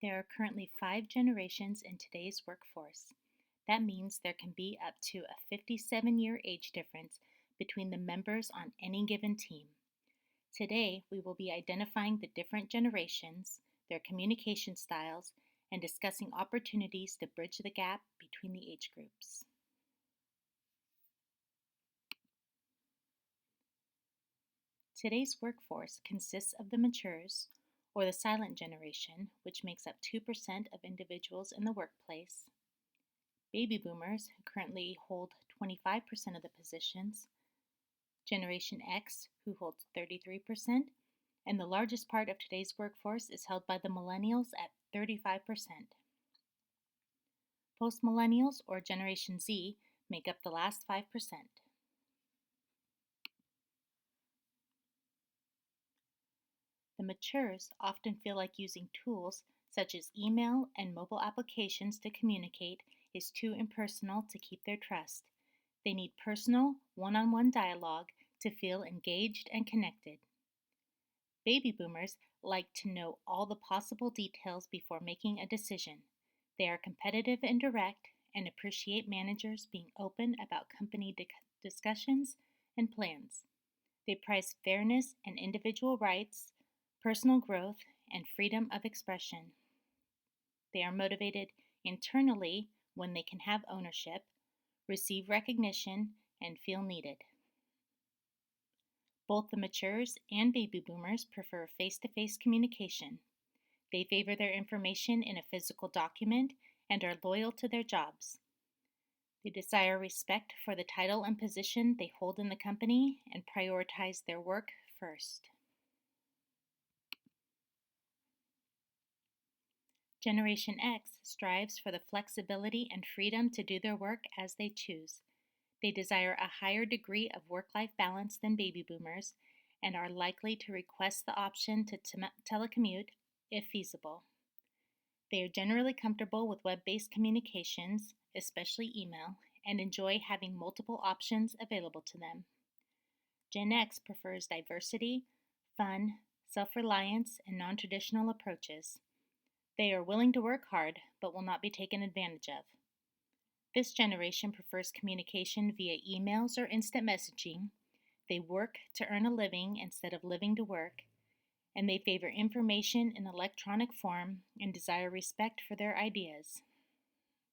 There are currently 5 generations in today's workforce. That means there can be up to a 57-year age difference between the members on any given team. Today, we will be identifying the different generations, their communication styles, and discussing opportunities to bridge the gap between the age groups. Today's workforce consists of the matures, or the silent generation, which makes up 2% of individuals in the workplace, baby boomers, who currently hold 25% of the positions, Generation X, who holds 33%, and the largest part of today's workforce is held by the millennials at 35%. Post-millennials, or Generation Z, make up the last 5%. The matures often feel like using tools such as email and mobile applications to communicate is too impersonal to keep their trust. They need personal, one-on-one dialogue to feel engaged and connected. Baby boomers like to know all the possible details before making a decision. They are competitive and direct and appreciate managers being open about company discussions and plans. They prize fairness and individual rights, personal growth, and freedom of expression. They are motivated internally when they can have ownership, receive recognition, and feel needed. Both the matures and baby boomers prefer face-to-face communication. They favor their information in a physical document and are loyal to their jobs. They desire respect for the title and position they hold in the company and prioritize their work first. Generation X strives for the flexibility and freedom to do their work as they choose. They desire a higher degree of work-life balance than baby boomers and are likely to request the option to telecommute if feasible. They are generally comfortable with web-based communications, especially email, and enjoy having multiple options available to them. Gen X prefers diversity, fun, self-reliance, and non-traditional approaches. They are willing to work hard, but will not be taken advantage of. This generation prefers communication via emails or instant messaging. They work to earn a living instead of living to work, and they favor information in electronic form and desire respect for their ideas.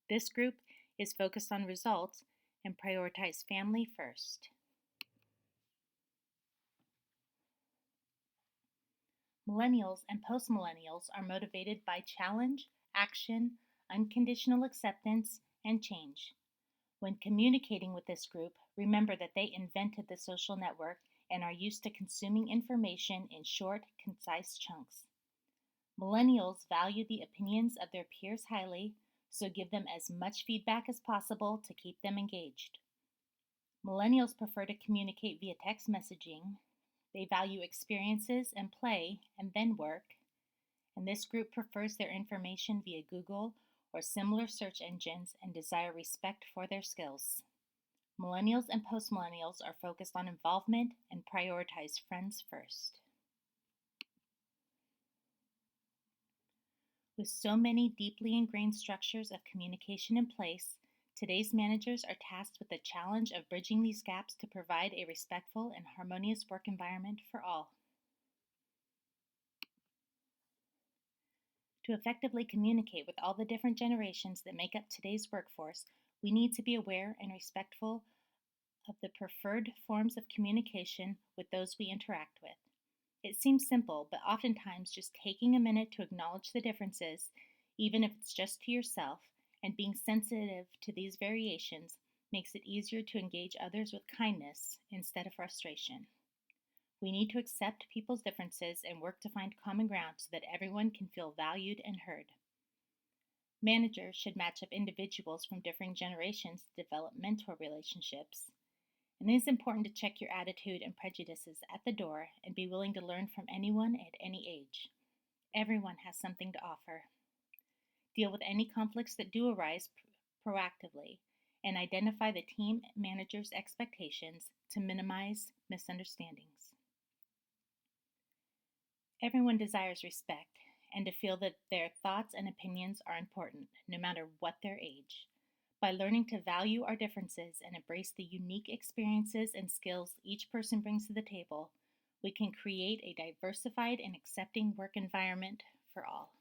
This group is focused on results and prioritize family first. Millennials and post-millennials are motivated by challenge, action, unconditional acceptance, and change. When communicating with this group, remember that they invented the social network and are used to consuming information in short, concise chunks. Millennials value the opinions of their peers highly, so give them as much feedback as possible to keep them engaged. Millennials prefer to communicate via text messaging. They value experiences and play and then work. And this group prefers their information via Google or similar search engines and desire respect for their skills. Millennials and post-millennials are focused on involvement and prioritize friends first. With so many deeply ingrained structures of communication in place, today's managers are tasked with the challenge of bridging these gaps to provide a respectful and harmonious work environment for all. To effectively communicate with all the different generations that make up today's workforce, we need to be aware and respectful of the preferred forms of communication with those we interact with. It seems simple, but oftentimes just taking a minute to acknowledge the differences, even if it's just to yourself, and being sensitive to these variations makes it easier to engage others with kindness instead of frustration. We need to accept people's differences and work to find common ground so that everyone can feel valued and heard. Managers should match up individuals from differing generations to develop mentor relationships. And it is important to check your attitude and prejudices at the door and be willing to learn from anyone at any age. Everyone has something to offer. Deal with any conflicts that do arise proactively and identify the team manager's expectations to minimize misunderstandings. Everyone desires respect, and to feel that their thoughts and opinions are important, no matter what their age. By learning to value our differences and embrace the unique experiences and skills each person brings to the table, we can create a diversified and accepting work environment for all.